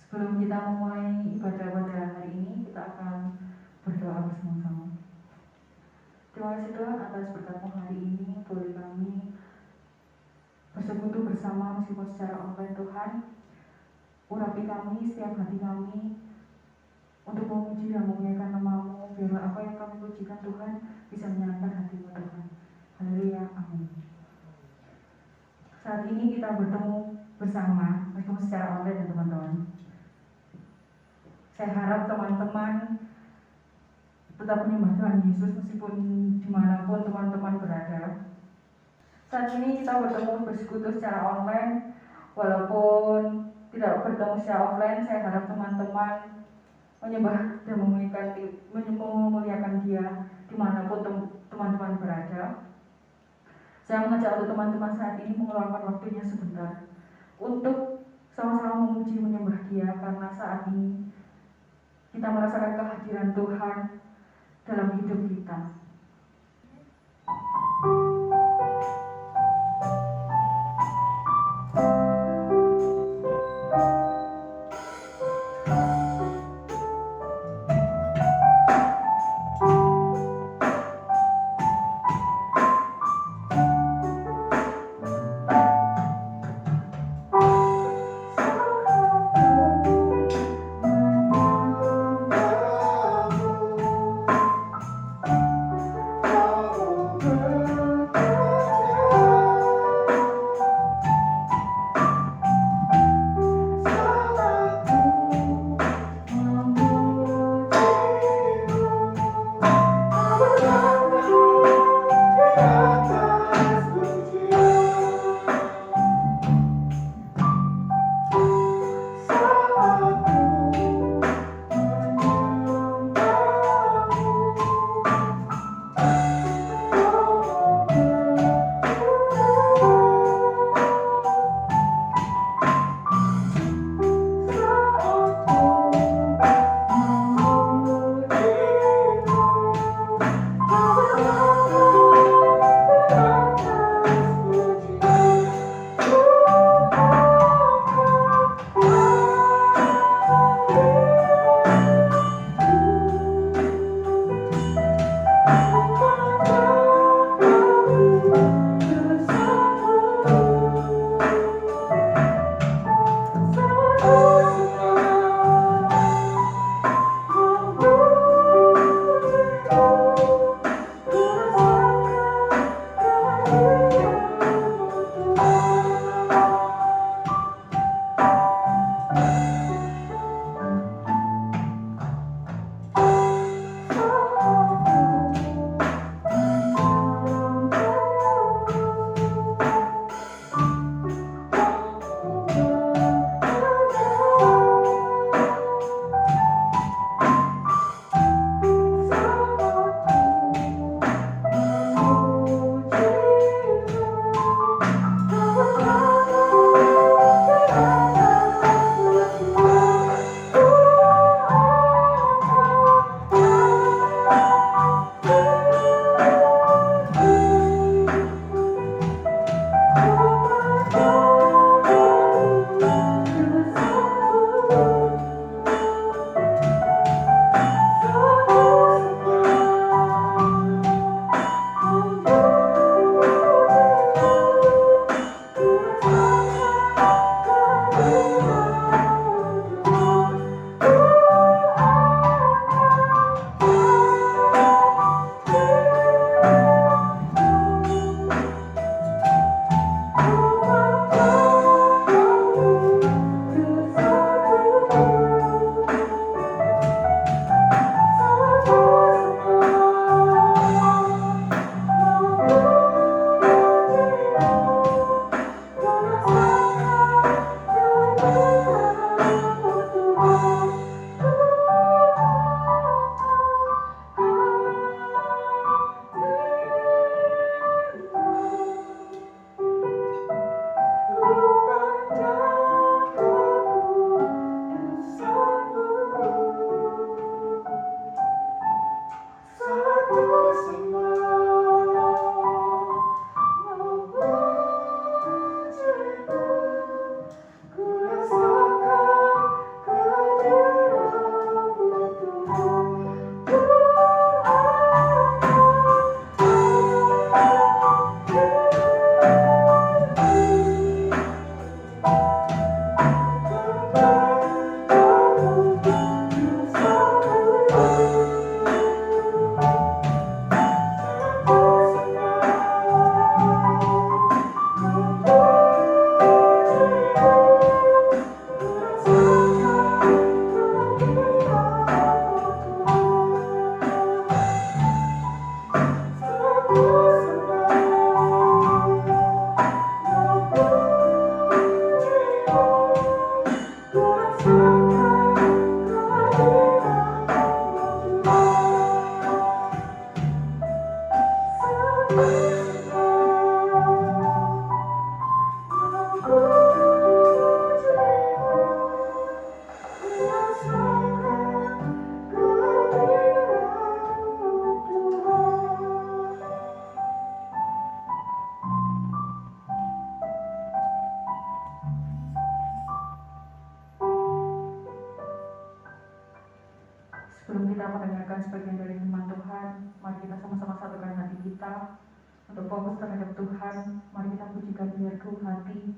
Sebelum kita memulai ibadah pada hari ini, kita akan berdoa bersama-sama. Terima kasih Tuhan atas berkat-Mu hari ini, boleh kami bersekutu bersama meskipun secara online. Tuhan, urapi kami, setiap hati kami untuk memuji dan memuliakan nama-Mu, biarlah apa yang kami pujikan Tuhan bisa menyenangkan hati-Mu Tuhan. Haleluya, amin. Saat ini kita bertemu bersama meskipun secara online dan teman-teman. Saya harap teman-teman tetap menyembah Tuhan Yesus meskipun dimanapun teman-teman berada. Saat ini kita bertemu bersekutu secara online, walaupun tidak bertemu secara offline. Saya harap teman-teman menyembah dan memuliakan Dia dimanapun teman-teman berada. Saya mengajak untuk teman-teman saat ini mengeluarkan waktunya sebentar untuk sama-sama memuji menyembah Dia, karena saat ini kita merasakan kehadiran Tuhan dalam hidup kita. kita mendengarkan sebagian dari firman Tuhan, mari kita sama-sama satukan hati kita untuk fokus terhadap Tuhan. Mari kita pujikan biar hati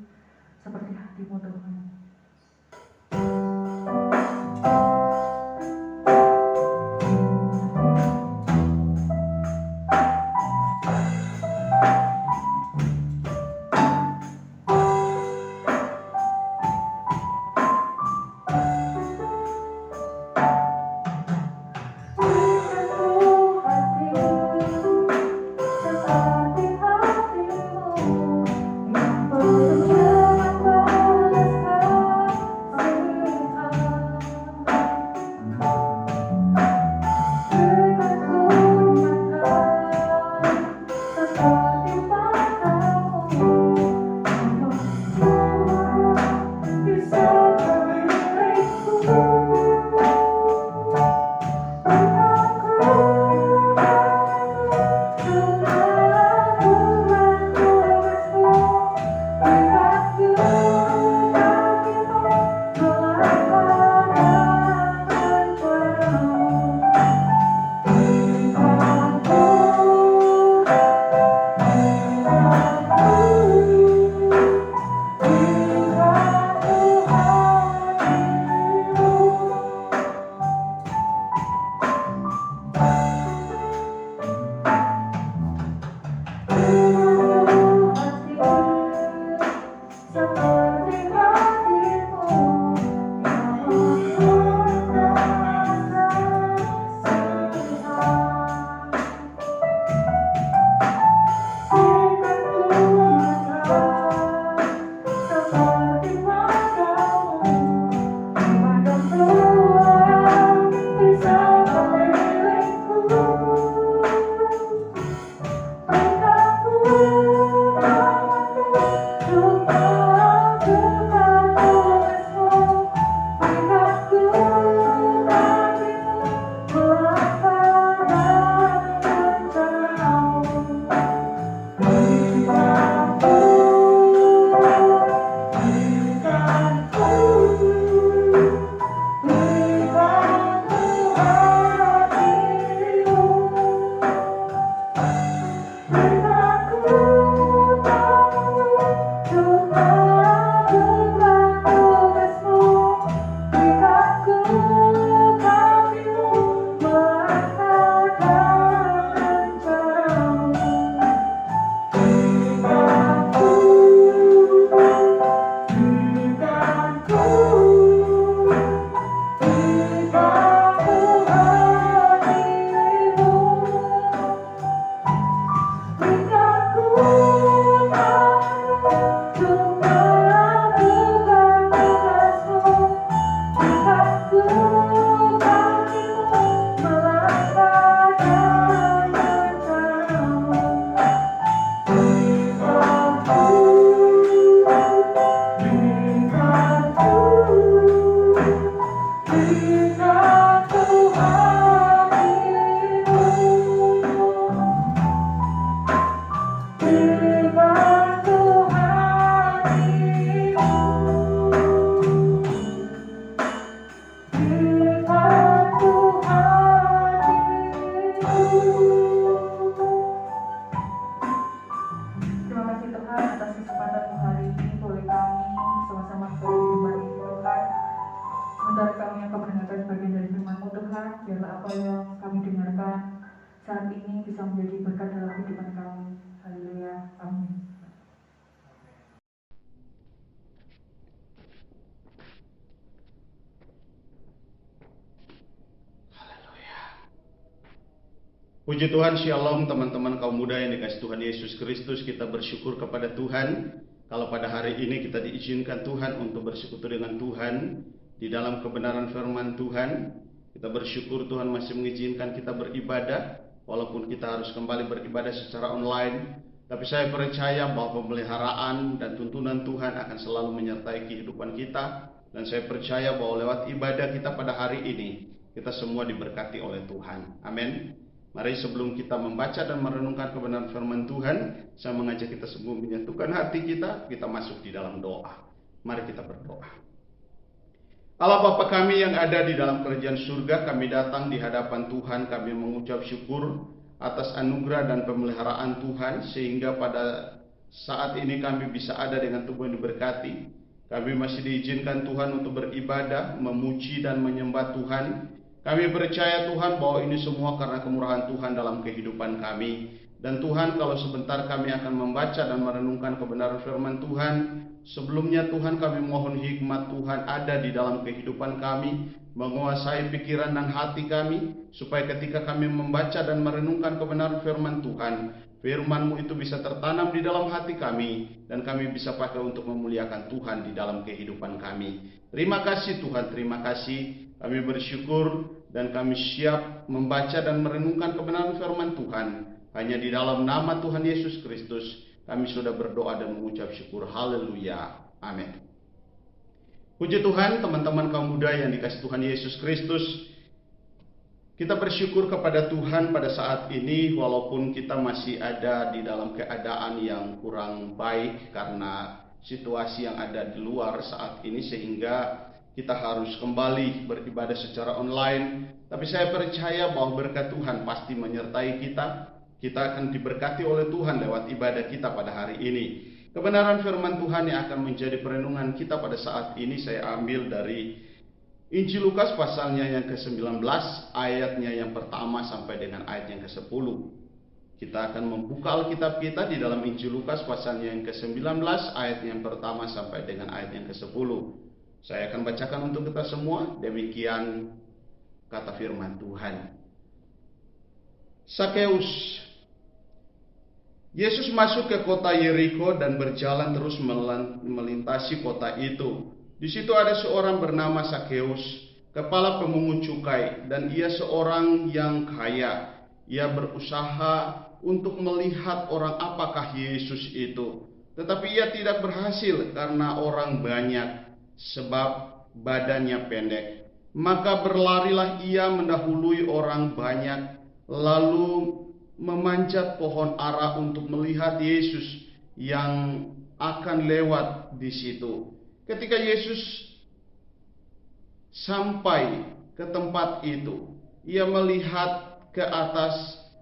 seperti hatimu Tuhan. Puji Tuhan, Shalom teman-teman kaum muda yang dikasih Tuhan Yesus Kristus. Kita bersyukur kepada Tuhan kalau pada hari ini kita diizinkan Tuhan untuk bersekutu dengan Tuhan di dalam kebenaran firman Tuhan. Kita bersyukur Tuhan masih mengizinkan kita beribadah, walaupun kita harus kembali beribadah secara online. Tapi saya percaya bahwa pemeliharaan dan tuntunan Tuhan akan selalu menyertai kehidupan kita. Dan saya percaya bahwa lewat ibadah kita pada hari ini, kita semua diberkati oleh Tuhan. Amin. Mari sebelum kita membaca dan merenungkan kebenaran firman Tuhan, saya mengajak kita semua menyatukan hati kita masuk di dalam doa. Mari kita berdoa. Allah Bapa kami yang ada di dalam kerajaan surga, kami datang di hadapan Tuhan, kami mengucap syukur atas anugerah dan pemeliharaan Tuhan, sehingga pada saat ini kami bisa ada dengan tubuh yang diberkati. Kami masih diizinkan Tuhan untuk beribadah, memuji dan menyembah Tuhan. Kami percaya Tuhan bahwa ini semua karena kemurahan Tuhan dalam kehidupan kami. Dan Tuhan, kalau sebentar kami akan membaca dan merenungkan kebenaran firman Tuhan, sebelumnya Tuhan kami mohon hikmat Tuhan ada di dalam kehidupan kami, menguasai pikiran dan hati kami, supaya ketika kami membaca dan merenungkan kebenaran firman Tuhan, firman-Mu itu bisa tertanam di dalam hati kami, dan kami bisa pakai untuk memuliakan Tuhan di dalam kehidupan kami. Terima kasih Tuhan, terima kasih. Kami bersyukur dan kami siap membaca dan merenungkan kebenaran firman Tuhan. Hanya di dalam nama Tuhan Yesus Kristus kami sudah berdoa dan mengucap syukur. Haleluya. Amin. Puji Tuhan, teman-teman kaum muda yang dikasih Tuhan Yesus Kristus. Kita bersyukur kepada Tuhan pada saat ini, walaupun kita masih ada di dalam keadaan yang kurang baik karena situasi yang ada di luar saat ini, sehingga kita harus kembali beribadah secara online. Tapi saya percaya bahwa berkat Tuhan pasti menyertai kita. Kita akan diberkati oleh Tuhan lewat ibadah kita pada hari ini. Kebenaran firman Tuhan yang akan menjadi perenungan kita pada saat ini saya ambil dari Injil Lukas pasalnya yang ke-19, ayatnya yang pertama sampai dengan ayat yang ke-10. Kita akan membuka Alkitab kita di dalam Injil Lukas pasalnya yang ke-19, ayat yang pertama sampai dengan ayat yang ke-10. Saya akan bacakan untuk kita semua. Demikian kata firman Tuhan. Sakeus. Yesus masuk ke kota Yeriko dan berjalan terus melintasi kota itu. Di situ ada seorang bernama Sakeus, kepala pemungut cukai, dan ia seorang yang kaya. Ia berusaha untuk melihat orang apakah Yesus itu, tetapi ia tidak berhasil karena orang banyak, sebab badannya pendek. Maka berlarilah ia mendahului orang banyak, lalu memanjat pohon ara untuk melihat Yesus yang akan lewat di situ. Ketika Yesus sampai ke tempat itu, ia melihat ke atas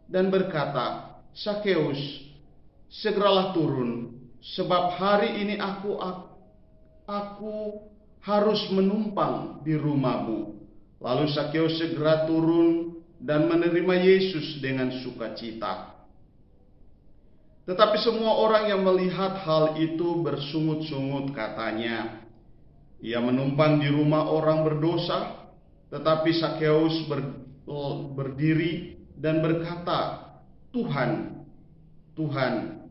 dan berkata, "Sakeus, segeralah turun, sebab hari ini aku harus menumpang di rumahmu." Lalu Sakeus segera turun dan menerima Yesus dengan sukacita. Tetapi semua orang yang melihat hal itu bersungut-sungut katanya, "Ia menumpang di rumah orang berdosa." Tetapi Sakeus berdiri dan berkata, "Tuhan, Tuhan,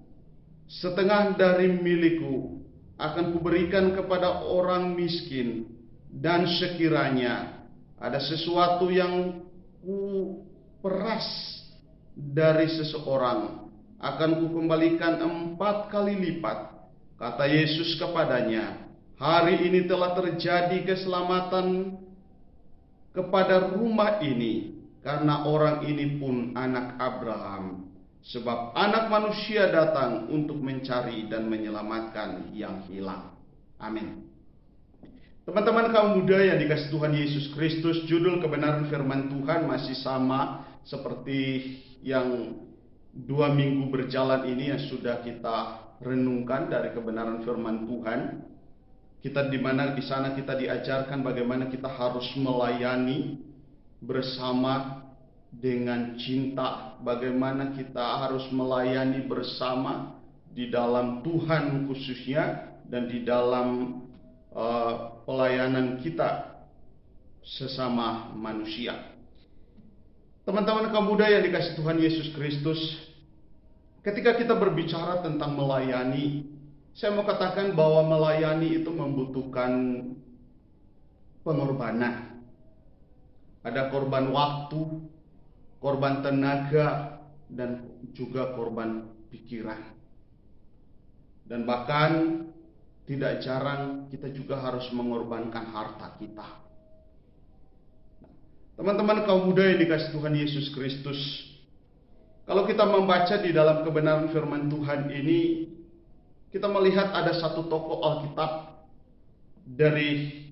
setengah dari milikku akan kuberikan kepada orang miskin, dan sekiranya ada sesuatu yang ku peras dari seseorang, akan kukembalikan 4 kali lipat." Kata Yesus kepadanya, "Hari ini telah terjadi keselamatan kepada rumah ini, karena orang ini pun anak Abraham. Sebab anak manusia datang untuk mencari dan menyelamatkan yang hilang." Amin. Teman-teman kaum muda yang dikasih Tuhan Yesus Kristus, judul kebenaran firman Tuhan masih sama seperti yang 2 minggu berjalan ini yang sudah kita renungkan dari kebenaran firman Tuhan. Kita di sana kita diajarkan bagaimana kita harus melayani bersama dengan cinta, bagaimana kita harus melayani bersama di dalam Tuhan khususnya, dan di dalam pelayanan kita sesama manusia. Teman-teman kaum muda yang dikasih Tuhan Yesus Kristus, ketika kita berbicara tentang melayani, saya mau katakan bahwa melayani itu membutuhkan pengorbanan. Ada korban waktu, korban tenaga, dan juga korban pikiran. Dan bahkan tidak jarang kita juga harus mengorbankan harta kita. Teman-teman kaum muda yang dikasih Tuhan Yesus Kristus, kalau kita membaca di dalam kebenaran firman Tuhan ini, kita melihat ada satu tokoh Alkitab dari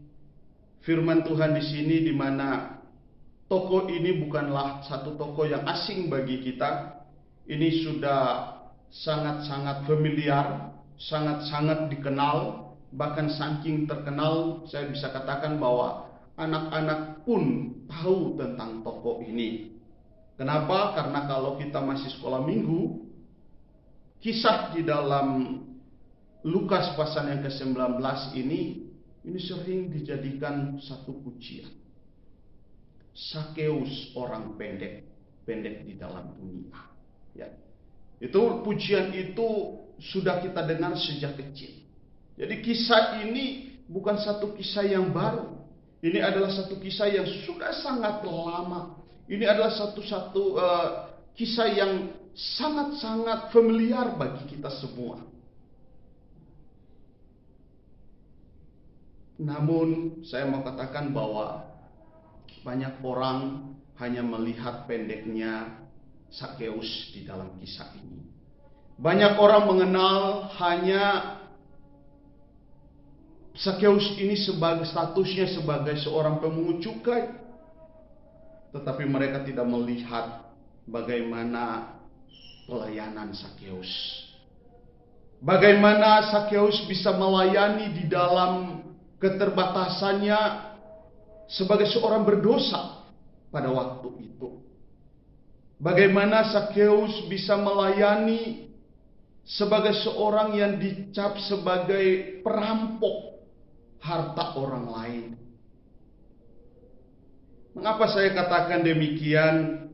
firman Tuhan di sini, di mana toko ini bukanlah satu toko yang asing bagi kita. Ini sudah sangat-sangat familiar, sangat-sangat dikenal, bahkan saking terkenal saya bisa katakan bahwa anak-anak pun tahu tentang toko ini. Kenapa? Karena kalau kita masih sekolah minggu, kisah di dalam Lukas pasal yang ke-19 ini sering dijadikan satu pujian. Sakeus, orang pendek di dalam dunia. Ya. Itu pujian itu sudah kita dengar sejak kecil. Jadi kisah ini bukan satu kisah yang baru. Ini adalah satu kisah yang sudah sangat lama. Ini adalah satu kisah yang sangat-sangat familiar bagi kita semua. Namun saya mau katakan bahwa banyak orang hanya melihat pendeknya Sakeus di dalam kisah ini. Banyak orang mengenal hanya Sakeus ini sebagai statusnya sebagai seorang pemungut cukai. Tetapi mereka tidak melihat bagaimana pelayanan Sakeus. Bagaimana Sakeus bisa melayani di dalam keterbatasannya sebagai seorang berdosa pada waktu itu. Bagaimana Sakeus bisa melayani sebagai seorang yang dicap sebagai perampok harta orang lain. Mengapa saya katakan demikian?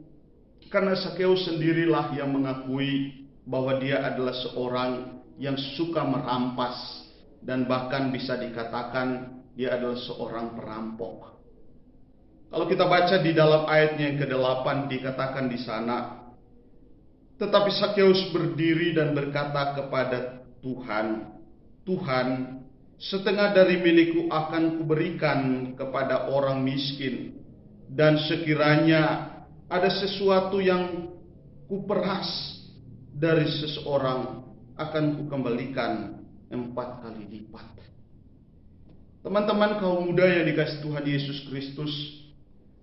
Karena Sakeus sendirilah yang mengakui bahwa dia adalah seorang yang suka merampas, dan bahkan bisa dikatakan dia adalah seorang perampok. Kalau kita baca di dalam ayatnya yang ke-8 dikatakan di sana, tetapi Sakeus berdiri dan berkata kepada Tuhan, Tuhan, setengah dari milikku akan kuberikan kepada orang miskin, dan sekiranya ada sesuatu yang kuperas dari seseorang akan kukembalikan 4 kali lipat. Teman-teman kaum muda yang dikasihi Tuhan Yesus Kristus,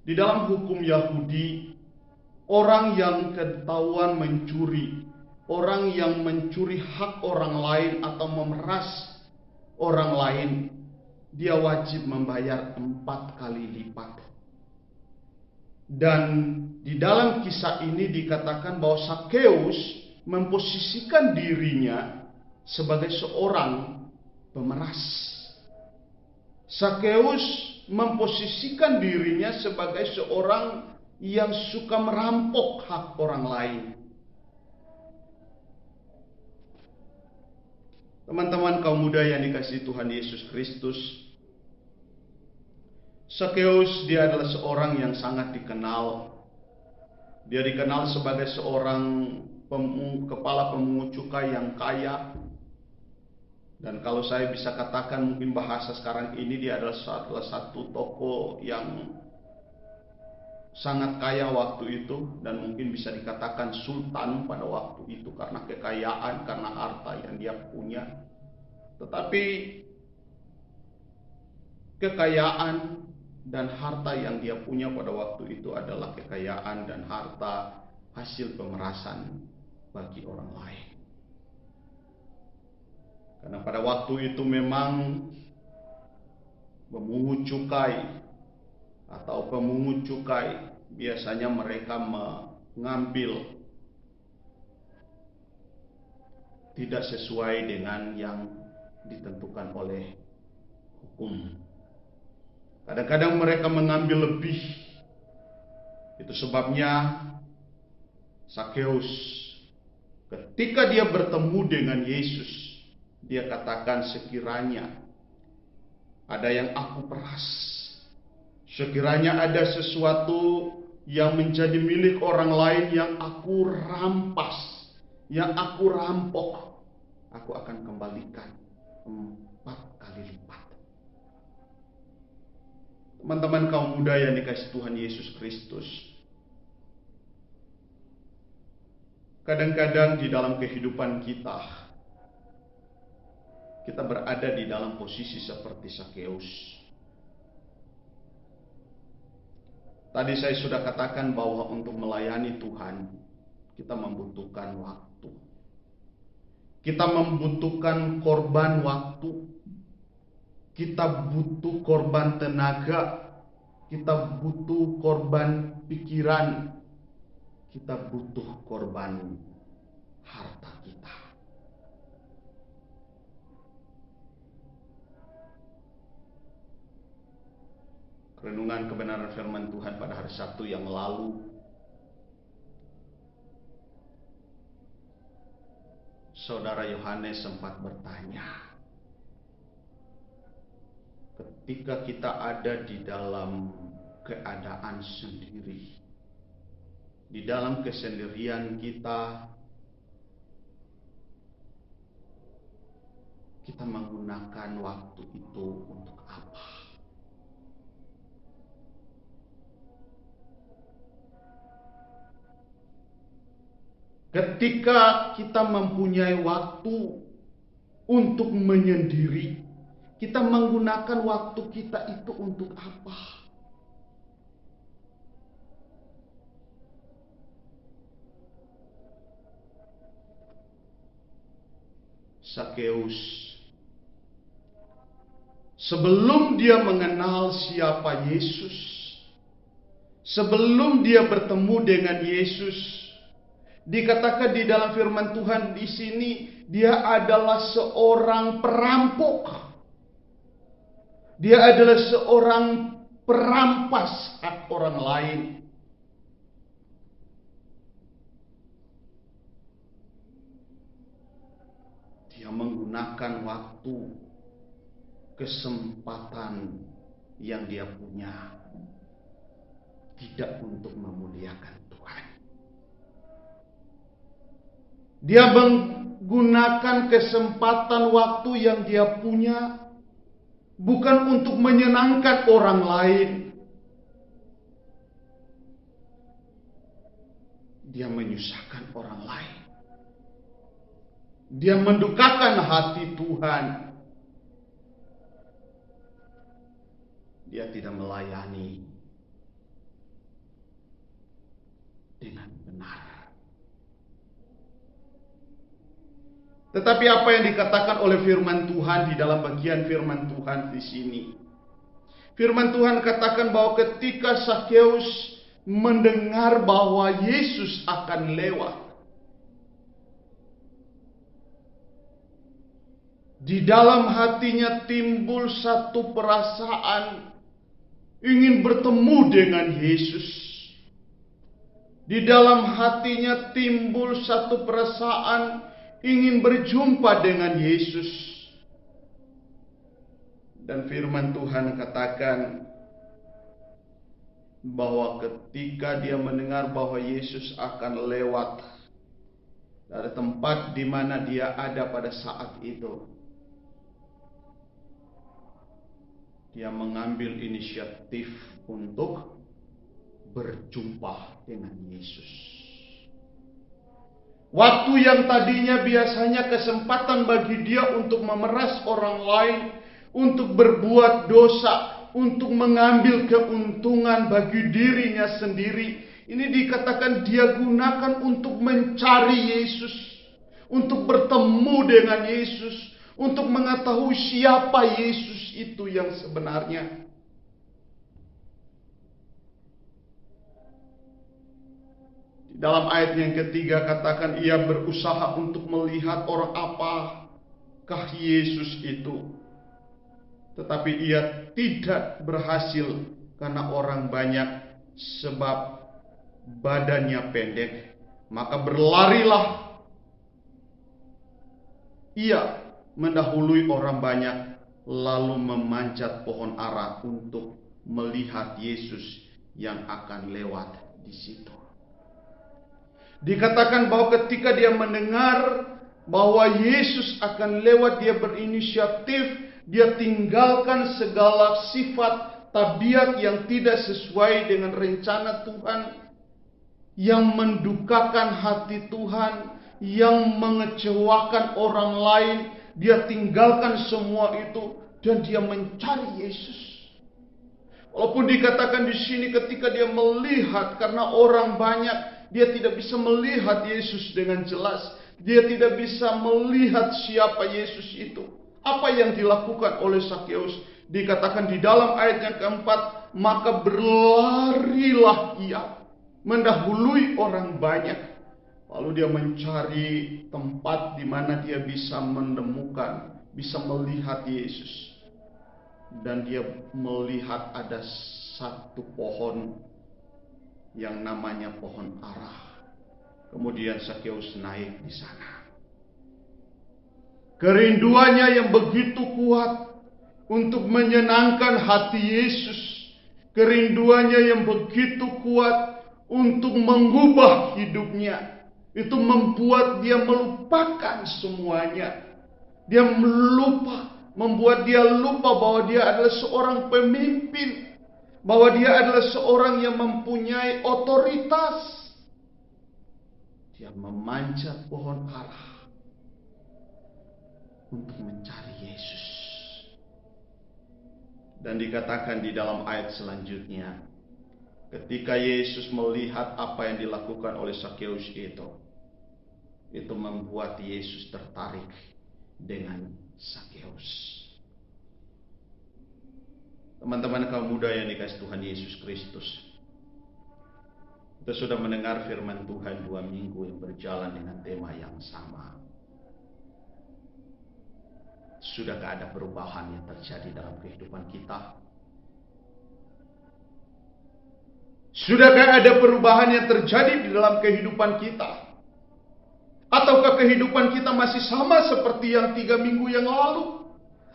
di dalam hukum Yahudi, orang yang ketahuan mencuri, orang yang mencuri hak orang lain atau memeras orang lain, dia wajib membayar 4 kali lipat. Dan di dalam kisah ini dikatakan bahwa Sakeus memposisikan dirinya sebagai seorang pemeras. Sakeus memposisikan dirinya sebagai seorang yang suka merampok hak orang lain. Teman-teman kaum muda yang dikasihi Tuhan Yesus Kristus, Sakeus dia adalah seorang yang sangat dikenal. Dia dikenal sebagai seorang kepala pemungut cukai yang kaya. Dan kalau saya bisa katakan mungkin bahasa sekarang ini, dia adalah salah satu tokoh yang sangat kaya waktu itu, dan mungkin bisa dikatakan sultan pada waktu itu karena kekayaan, karena harta yang dia punya. Tetapi kekayaan dan harta yang dia punya pada waktu itu adalah kekayaan dan harta hasil pemerasan bagi orang lain. Karena pada waktu itu memang pemungut cukai atau pemungut cukai biasanya mereka mengambil tidak sesuai dengan yang ditentukan oleh hukum. Kadang-kadang mereka mengambil lebih. Itu sebabnya Sakeus ketika dia bertemu dengan Yesus, dia katakan, sekiranya ada yang aku peras, sekiranya ada sesuatu yang menjadi milik orang lain yang aku rampas, yang aku rampok, aku akan kembalikan 4 kali lipat. Teman-teman kaum muda yang dikasihi Tuhan Yesus Kristus, kadang-kadang di dalam kehidupan kita berada di dalam posisi seperti Sakeus. Tadi saya sudah katakan bahwa untuk melayani Tuhan, kita membutuhkan waktu. Kita membutuhkan korban waktu. Kita butuh korban tenaga. Kita butuh korban pikiran. Kita butuh korban harta kita. Renungan kebenaran firman Tuhan pada hari Sabtu yang lalu, Saudara Yohanes sempat bertanya, ketika kita ada di dalam keadaan sendiri, di dalam kesendirian kita menggunakan waktu itu untuk apa? Ketika kita mempunyai waktu untuk menyendiri, kita menggunakan waktu kita itu untuk apa? Sakeus, sebelum dia mengenal siapa Yesus, sebelum dia bertemu dengan Yesus, dikatakan di dalam firman Tuhan di sini, dia adalah seorang perampok. Dia adalah seorang perampas hak orang lain. Dia menggunakan waktu, kesempatan yang dia punya tidak untuk memuliakan Tuhan. Dia menggunakan kesempatan waktu yang dia punya bukan untuk menyenangkan orang lain. Dia menyusahkan orang lain. Dia mendukakan hati Tuhan. Dia tidak melayani dengan benar. Tetapi apa yang dikatakan oleh firman Tuhan di dalam bagian firman Tuhan di sini? Firman Tuhan katakan bahwa ketika Sakeus mendengar bahwa Yesus akan lewat, di dalam hatinya timbul satu perasaan ingin bertemu dengan Yesus. Di dalam hatinya timbul satu perasaan ingin berjumpa dengan Yesus. Dan firman Tuhan katakan bahwa ketika dia mendengar bahwa Yesus akan lewat dari tempat di mana dia ada pada saat itu, dia mengambil inisiatif untuk berjumpa dengan Yesus. Waktu yang tadinya biasanya kesempatan bagi dia untuk memeras orang lain, untuk berbuat dosa, untuk mengambil keuntungan bagi dirinya sendiri, ini dikatakan dia gunakan untuk mencari Yesus, untuk bertemu dengan Yesus, untuk mengetahui siapa Yesus itu yang sebenarnya. Dalam ayat yang ketiga katakan ia berusaha untuk melihat orang apakah Yesus itu. Tetapi ia tidak berhasil karena orang banyak, sebab badannya pendek. Maka berlarilah ia mendahului orang banyak, lalu memanjat pohon ara untuk melihat Yesus yang akan lewat di situ. Dikatakan bahwa ketika dia mendengar bahwa Yesus akan lewat, dia berinisiatif, dia tinggalkan segala sifat tabiat yang tidak sesuai dengan rencana Tuhan, yang mendukakan hati Tuhan, yang mengecewakan orang lain. Dia tinggalkan semua itu dan dia mencari Yesus. Walaupun dikatakan di sini ketika dia melihat, karena orang banyak, dia tidak bisa melihat Yesus dengan jelas. Dia tidak bisa melihat siapa Yesus itu. Apa yang dilakukan oleh Sakeus? Dikatakan di dalam ayat yang keempat, maka berlarilah ia mendahului orang banyak. Lalu dia mencari tempat di mana dia bisa menemukan, bisa melihat Yesus. Dan dia melihat ada satu pohon yang namanya pohon ara. Kemudian Sakeus naik di sana. Kerinduannya yang begitu kuat untuk menyenangkan hati Yesus. Kerinduannya yang begitu kuat untuk mengubah hidupnya. Itu membuat dia melupakan semuanya. Dia membuat dia lupa bahwa dia adalah seorang pemimpin. Bahwa dia adalah seorang yang mempunyai otoritas. Dia memanjat pohon ara untuk mencari Yesus. Dan dikatakan di dalam ayat selanjutnya, ketika Yesus melihat apa yang dilakukan oleh Sakeus itu membuat Yesus tertarik dengan Sakeus. Teman-teman kaum muda yang dikasihi Tuhan Yesus Kristus, kita sudah mendengar firman Tuhan 2 minggu yang berjalan dengan tema yang sama. Sudahkah ada perubahan yang terjadi dalam kehidupan kita? Sudahkah ada perubahan yang terjadi di dalam kehidupan kita? Ataukah kehidupan kita masih sama seperti yang 3 minggu yang lalu?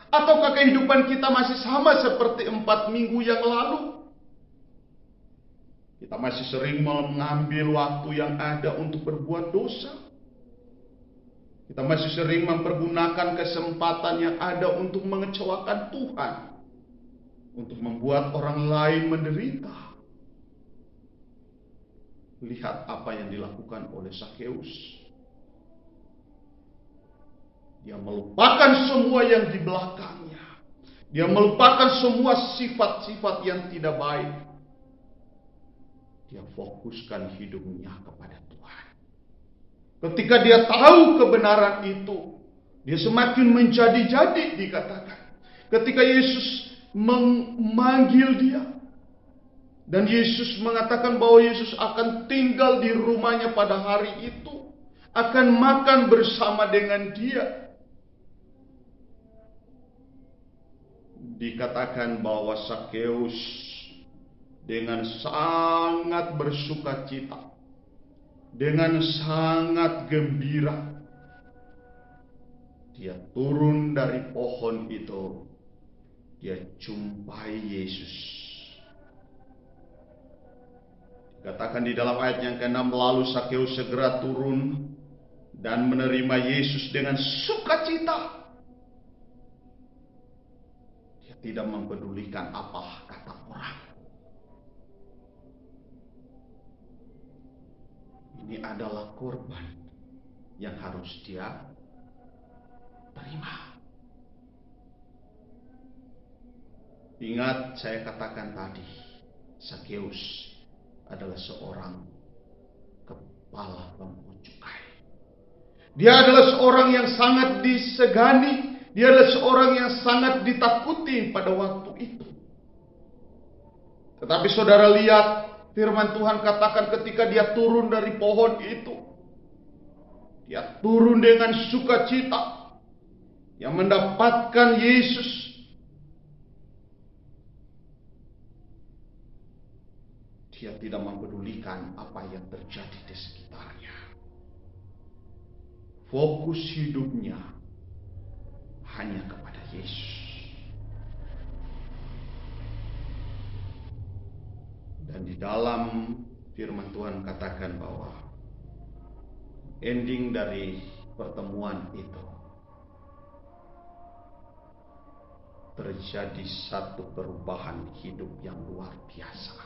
Ataukah kehidupan kita masih sama seperti 4 minggu yang lalu? Kita masih sering mengambil waktu yang ada untuk berbuat dosa. Kita masih sering mempergunakan kesempatan yang ada untuk mengecewakan Tuhan. Untuk membuat orang lain menderita. Lihat apa yang dilakukan oleh Sakeus. Dia melupakan semua yang di belakangnya. Dia melupakan semua sifat-sifat yang tidak baik. Dia fokuskan hidupnya kepada Tuhan. Ketika dia tahu kebenaran itu, dia semakin menjadi-jadi dikatakan. Ketika Yesus memanggil dia. Dan Yesus mengatakan bahwa Yesus akan tinggal di rumahnya pada hari itu. Akan makan bersama dengan dia. Dikatakan bahwa Sakeus dengan sangat bersukacita, dengan sangat gembira, dia turun dari pohon itu. Dia jumpai Yesus. Dikatakan di dalam ayat yang ke-6, lalu Sakeus segera turun dan menerima Yesus dengan sukacita. Tidak mempedulikan apa kata orang. Ini adalah korban yang harus dia terima. Ingat saya katakan tadi, Sakeus adalah seorang kepala pemungut cukai. Dia adalah seorang yang sangat disegani. Dia adalah seorang yang sangat ditakuti pada waktu itu. Tetapi saudara lihat firman Tuhan katakan ketika dia turun dari pohon itu. Dia turun dengan sukacita. Yang mendapatkan Yesus. Dia tidak mempedulikan apa yang terjadi di sekitarnya. Fokus hidupnya hanya kepada Yesus. Dan di dalam firman Tuhan katakan bahwa ending dari pertemuan itu terjadi satu perubahan hidup yang luar biasa.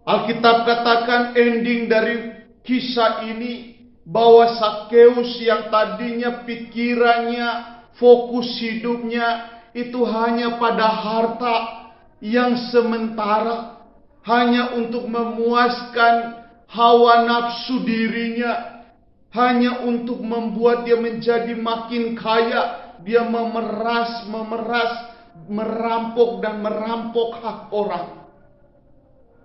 Alkitab katakan ending dari kisah ini bahwa Sakeus yang tadinya pikirannya, fokus hidupnya, itu hanya pada harta yang sementara, hanya untuk memuaskan hawa nafsu dirinya, hanya untuk membuat dia menjadi makin kaya. Dia memeras, merampok dan merampok hak orang.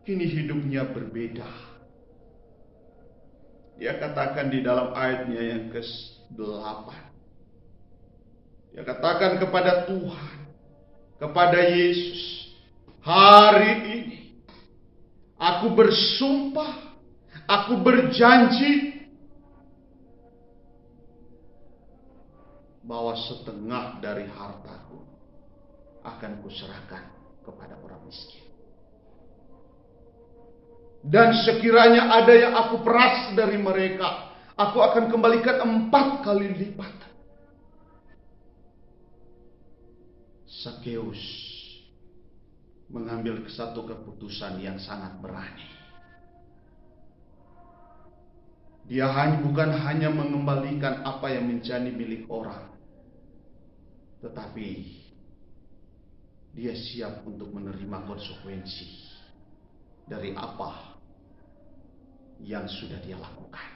Ini hidupnya berbeda. Dia katakan di dalam ayatnya yang ke-8. Dia katakan kepada Tuhan, kepada Yesus, hari ini aku bersumpah, aku berjanji bahwa setengah dari hartaku akan kuserahkan kepada orang miskin. Dan sekiranya ada yang aku peras dari mereka, aku akan kembalikan 4 kali lipat. Sakeus mengambil satu keputusan yang sangat berani. Dia bukan hanya mengembalikan apa yang menjadi milik orang, tetapi dia siap untuk menerima konsekuensi dari apa yang sudah dia lakukan.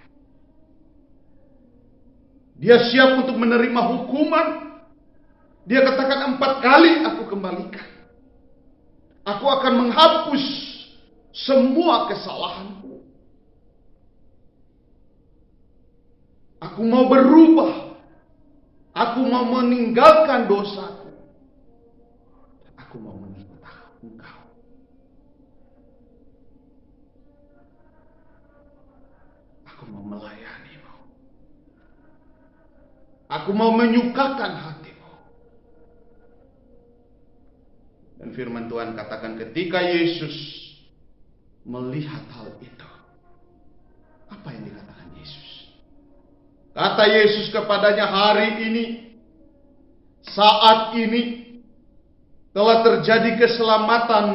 Dia siap untuk menerima hukuman. Dia katakan 4 kali aku kembalikan. Aku akan menghapus semua kesalahanku. Aku mau berubah. Aku mau meninggalkan dosaku. Aku mau mengikut Engkau. Aku mau melayanimu. Aku mau menyukakan hatimu. Dan firman Tuhan katakan ketika Yesus melihat hal itu, apa yang dikatakan Yesus? Kata Yesus kepadanya, hari ini, saat ini, telah terjadi keselamatan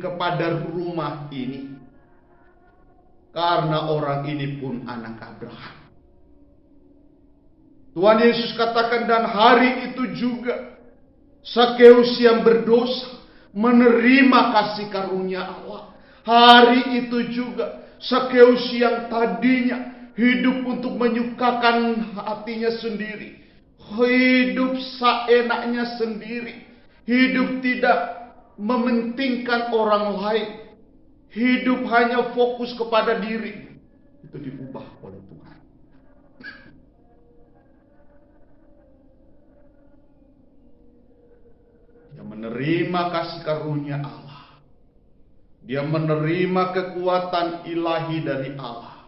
kepada rumah ini. Karena orang ini pun anak Abraham. Tuhan Yesus katakan, dan hari itu juga Sakeus yang berdosa menerima kasih karunia Allah. Hari itu juga Sakeus yang tadinya hidup untuk menyukakan hatinya sendiri, hidup seenaknya sendiri, hidup tidak mementingkan orang lain, hidup hanya fokus kepada diri, itu diubah oleh Tuhan. Dia menerima kasih karunia Allah. Dia menerima kekuatan ilahi dari Allah.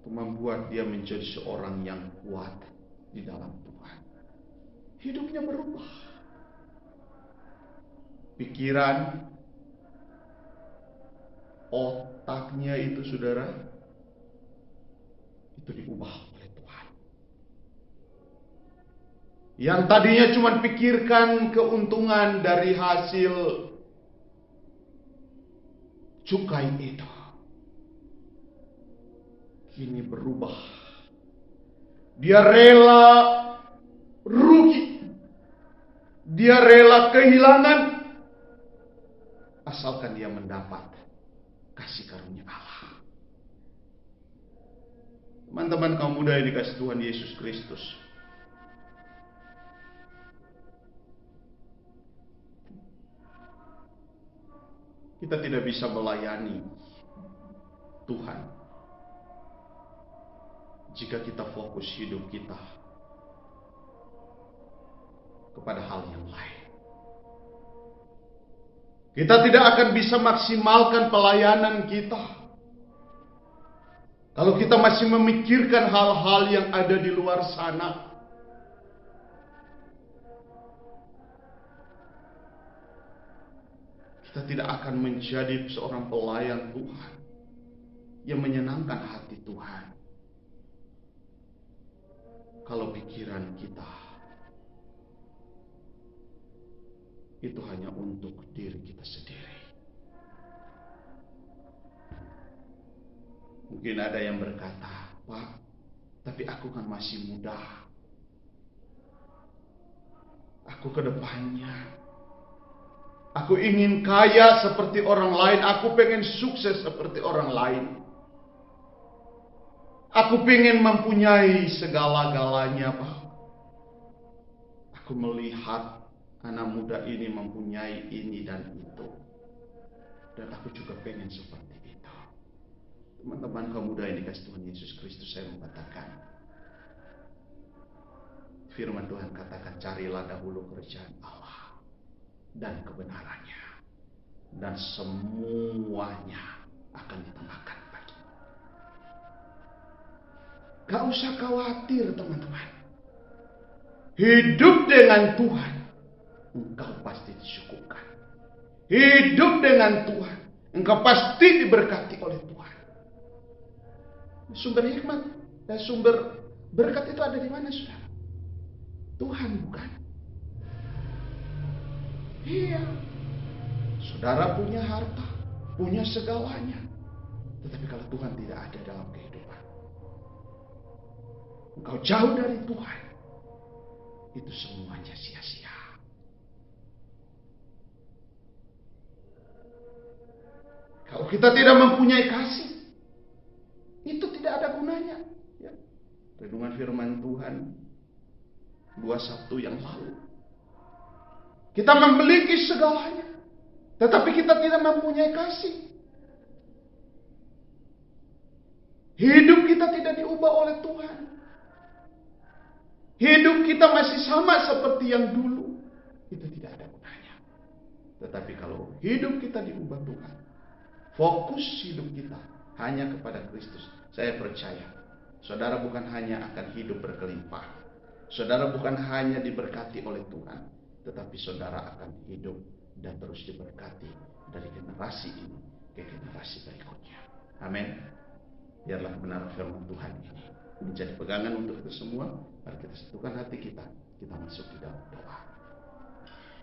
Itu membuat dia menjadi seorang yang kuat di dalam Tuhan. Hidupnya berubah. Pikiran, otaknya itu saudara, itu diubah oleh Tuhan. Yang tadinya cuma pikirkan keuntungan dari hasil cukai itu, kini berubah. Dia rela rugi, dia rela kehilangan, asalkan dia mendapat kasih karunia Allah. Teman-teman kaum muda yang dikasih Tuhan Yesus Kristus, kita tidak bisa melayani Tuhan jika kita fokus hidup kita kepada hal yang lain. Kita tidak akan bisa maksimalkan pelayanan kita kalau kita masih memikirkan hal-hal yang ada di luar sana. Kita tidak akan menjadi seorang pelayan Tuhan yang menyenangkan hati Tuhan kalau pikiran kita itu hanya untuk diri kita sendiri. Mungkin ada yang berkata, Pak, tapi aku kan masih muda. Aku ke depannya. Aku ingin kaya seperti orang lain. Aku pengen sukses seperti orang lain. Aku pengen mempunyai segala-galanya, Pak. Aku melihat anak muda ini mempunyai ini dan itu. Dan aku juga pengen seperti itu. Teman-teman kaum muda yang dikasih Tuhan Yesus Kristus, saya mengatakan, firman Tuhan katakan, carilah dahulu kerajaan Allah dan kebenarannya, dan semuanya akan ditambahkan bagimu. Gak usah khawatir, teman-teman. Hidup dengan Tuhan, engkau pasti dicukupkan. Hidup dengan Tuhan, engkau pasti diberkati oleh Tuhan. Sumber hikmat dan sumber berkat itu ada di mana, saudara? Tuhan, bukan? Iya. Saudara punya harta, punya segalanya. Tetapi kalau Tuhan tidak ada dalam kehidupan, engkau jauh dari Tuhan, itu semuanya sia-sia. Kalau kita tidak mempunyai kasih, itu tidak ada gunanya. Ya. Renungan firman Tuhan 2 Sabtu yang lalu. Kita memiliki segalanya, tetapi kita tidak mempunyai kasih. Hidup kita tidak diubah oleh Tuhan. Hidup kita masih sama seperti yang dulu. Itu tidak ada gunanya. Tetapi kalau hidup kita diubah Tuhan, fokus hidup kita hanya kepada Kristus, saya percaya saudara bukan hanya akan hidup berkelimpah, saudara bukan hanya diberkati oleh Tuhan, tetapi saudara akan hidup dan terus diberkati dari generasi ini ke generasi berikutnya. Amin. Biarlah kebenaran firman Tuhan ini menjadi pegangan untuk kita semua. Mari kita satukan hati kita masuk di dalam doa.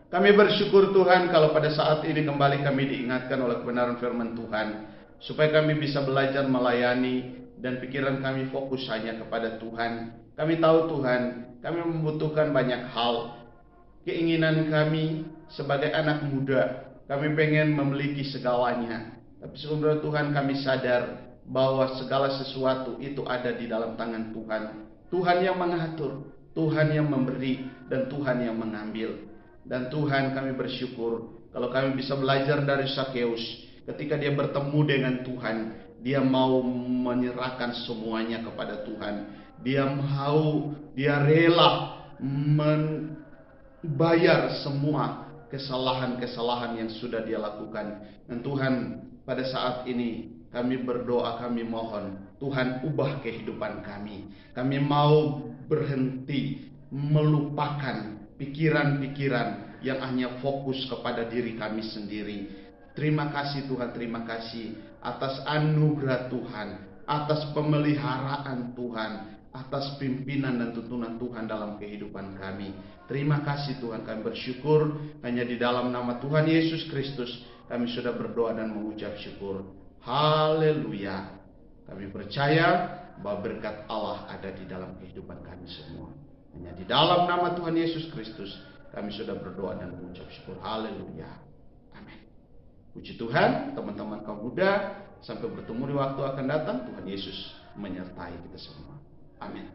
Kami bersyukur Tuhan kalau pada saat ini kembali kami diingatkan oleh kebenaran firman Tuhan, supaya kami bisa belajar melayani dan pikiran kami fokus hanya kepada Tuhan. Kami tahu Tuhan, kami membutuhkan banyak hal. Keinginan kami sebagai anak muda, kami pengen memiliki segalanya. Tapi sebenarnya Tuhan, kami sadar bahwa segala sesuatu itu ada di dalam tangan Tuhan. Tuhan yang mengatur, Tuhan yang memberi, dan Tuhan yang mengambil. Dan Tuhan, kami bersyukur kalau kami bisa belajar dari Sakeus. Ketika dia bertemu dengan Tuhan, dia mau menyerahkan semuanya kepada Tuhan. Dia rela membayar semua kesalahan-kesalahan yang sudah dia lakukan. Dan Tuhan, pada saat ini kami berdoa, kami mohon Tuhan, ubah kehidupan kami. Kami mau berhenti melupakan pikiran-pikiran yang hanya fokus kepada diri kami sendiri. Terima kasih Tuhan, terima kasih atas anugerah Tuhan, atas pemeliharaan Tuhan, atas pimpinan dan tuntunan Tuhan dalam kehidupan kami. Terima kasih Tuhan, kami bersyukur hanya di dalam nama Tuhan Yesus Kristus kami sudah berdoa dan mengucap syukur. Haleluya. Kami percaya bahwa berkat Allah ada di dalam kehidupan kami semua. Hanya di dalam nama Tuhan Yesus Kristus kami sudah berdoa dan mengucap syukur. Haleluya. Amin. Puji Tuhan, teman-teman kaum muda, sampai bertemu di waktu akan datang. Tuhan Yesus menyertai kita semua. Amin.